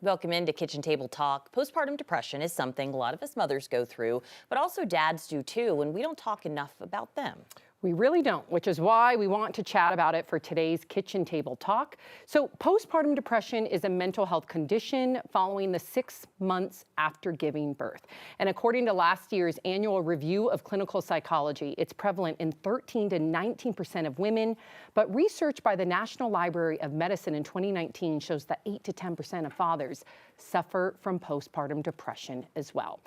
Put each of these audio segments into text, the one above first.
Welcome into Kitchen Table Talk. Postpartum depression is something a lot of us mothers go through, but also dads do too, and we don't talk enough about them. We really don't, which is why we want to chat about it for today's Kitchen Table Talk. So postpartum depression is a mental health condition following the 6 months after giving birth. And according to last year's annual review of clinical psychology, it's prevalent in 13 to 19% of women. But research by the National Library of Medicine in 2019 shows that 8 to 10% of fathers suffer from postpartum depression as well.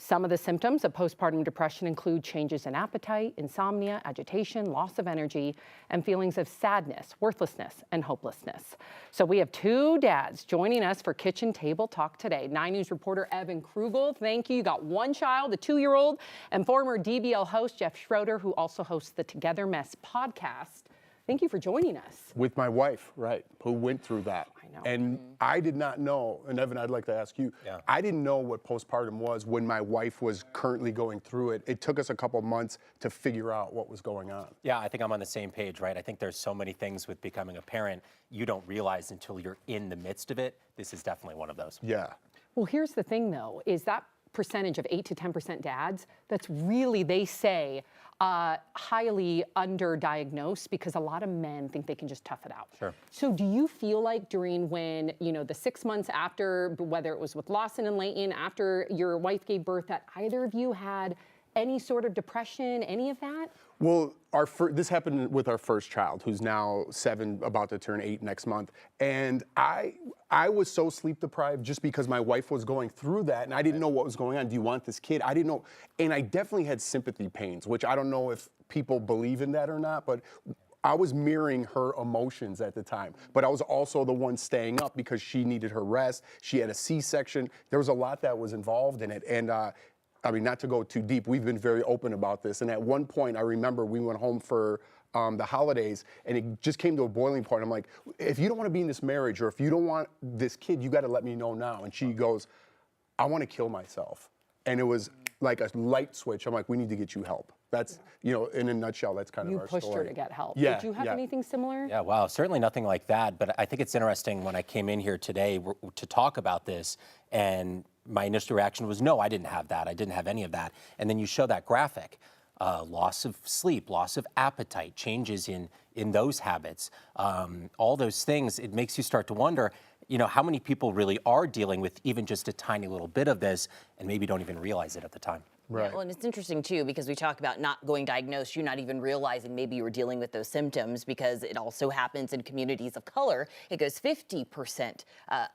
Some of the symptoms of postpartum depression include changes in appetite, insomnia, agitation, loss of energy, and feelings of sadness, worthlessness, and hopelessness. So we have two dads joining us for Kitchen Table Talk today. 9 News reporter Evan Krugel, thank you. You got one child, a 2-year-old, and former DBL host Jeff Schroeder, who also hosts the Together Mess podcast. Thank you for joining us. With my wife, right, who went through that. I know. And I did not know, and Evan, I'd like to ask you, I didn't know what postpartum was when my wife was currently going through it. It took us a couple months to figure out what was going on. Yeah, I think I'm on the same page, right? I think there's so many things with becoming a parent you don't realize until you're in the midst of it. This is definitely one of those. Yeah. Well, here's the thing, though, is that percentage of 8 to 10% dads, that's really, they say, highly underdiagnosed because a lot of men think they can just tough it out. Sure. So do you feel like during when, the 6 months after, whether it was with Lawson and Layton, after your wife gave birth, that either of you had any sort of depression, any of that? Well, this happened with our first child, who's now 7, about to turn 8 next month. And I was so sleep deprived just because my wife was going through that, and I didn't know what was going on. Do you want this kid? I didn't know. And I definitely had sympathy pains, which I don't know if people believe in that or not, but I was mirroring her emotions at the time. But I was also the one staying up because she needed her rest. She had a C-section. There was a lot that was involved in it. And I mean, not to go too deep, we've been very open about this. And at one point, I remember we went home for the holidays, and it just came to a boiling point. I'm like, if you don't want to be in this marriage, or if you don't want this kid, you got to let me know now. And she goes, I want to kill myself. And it was like a light switch. I'm like, we need to get you help. That's, in a nutshell, that's kind of our story. You pushed her to get help. Yeah, Did you have anything similar? Yeah, wow, certainly nothing like that. But I think it's interesting when I came in here today to talk about this, and my initial reaction was, no, I didn't have that. I didn't have any of that. And then you show that graphic, loss of sleep, loss of appetite, changes in those habits, all those things. It makes you start to wonder, how many people really are dealing with even just a tiny little bit of this and maybe don't even realize it at the time. Right. Yeah, well, and it's interesting too, because we talk about not going diagnosed, you not even realizing maybe you were dealing with those symptoms, because it also happens in communities of color. It goes 50%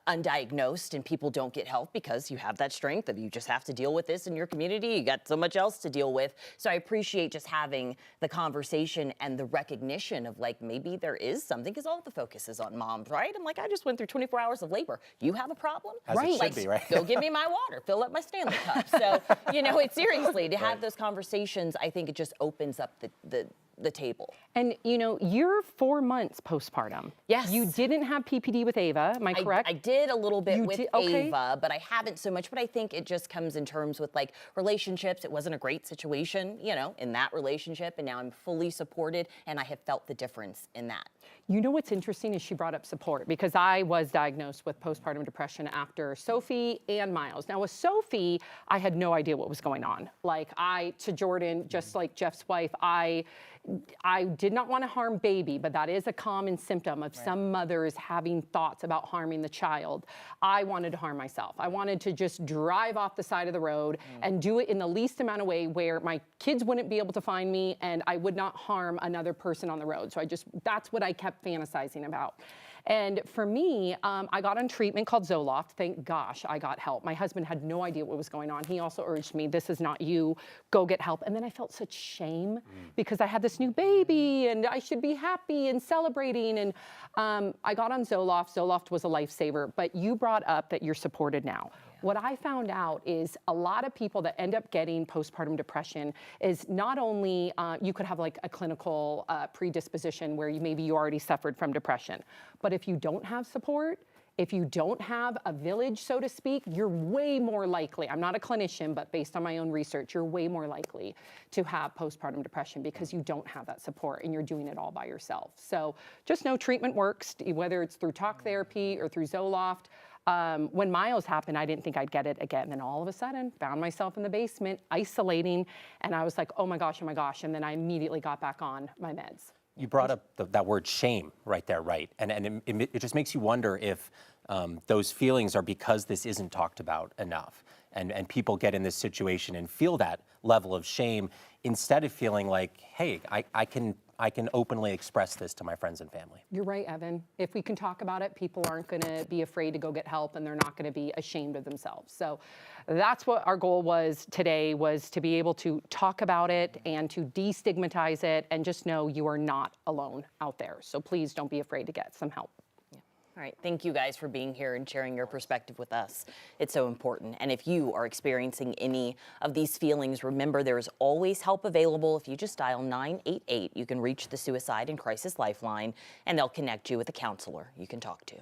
undiagnosed, and people don't get help because you have that strength of you just have to deal with this in your community. You got so much else to deal with. So I appreciate just having the conversation and the recognition of like, maybe there is something, because all the focus is on moms, right? I'm like, I just went through 24 hours of labor. You have a problem? As it should be, right? Go give me my water, fill up my Stanley cup. So, it's seriously, to have those conversations, I think it just opens up the table. And you're 4 months postpartum. Yes. You didn't have PPD with Ava, am I correct? I did a little bit with okay. Ava, but I haven't so much. But I think it just comes in terms with like relationships. It wasn't a great situation, in that relationship, and now I'm fully supported, and I have felt the difference in that. What's interesting is she brought up support, because I was diagnosed with postpartum depression after Sophie and Miles. Now with Sophie, I had no idea what was going on. Like to Jordan, just like Jeff's wife, I did not want to harm baby, but that is a common symptom of some mothers having thoughts about harming the child. I wanted to harm myself. I wanted to just drive off the side of the road and do it in the least amount of way where my kids wouldn't be able to find me and I would not harm another person on the road. So that's what I kept fantasizing about. And for me, I got on treatment called Zoloft. Thank gosh I got help. My husband had no idea what was going on. He also urged me, this is not you, go get help. And then I felt such shame because I had this new baby and I should be happy and celebrating. And I got on Zoloft. Zoloft was a lifesaver, but you brought up that you're supported now. What I found out is a lot of people that end up getting postpartum depression is not only you could have like a clinical predisposition where maybe you already suffered from depression, but if you don't have support, if you don't have a village, so to speak, you're way more likely, I'm not a clinician, but based on my own research, you're way more likely to have postpartum depression because you don't have that support and you're doing it all by yourself. So just know treatment works, whether it's through talk therapy or through Zoloft. When Miles happened, I didn't think I'd get it again. Then all of a sudden, found myself in the basement, isolating, and I was like, oh my gosh, and then I immediately got back on my meds. You brought up that word shame right there, right? And it just makes you wonder if those feelings are because this isn't talked about enough. And people get in this situation and feel that level of shame instead of feeling like, hey, I can openly express this to my friends and family. You're right, Evan. If we can talk about it, people aren't going to be afraid to go get help, and they're not going to be ashamed of themselves. So that's what our goal was today, was to be able to talk about it and to destigmatize it and just know you are not alone out there. So please don't be afraid to get some help. All right, thank you guys for being here and sharing your perspective with us. It's so important. And if you are experiencing any of these feelings, remember there is always help available. If you just dial 988, you can reach the Suicide and Crisis Lifeline, and they'll connect you with a counselor you can talk to.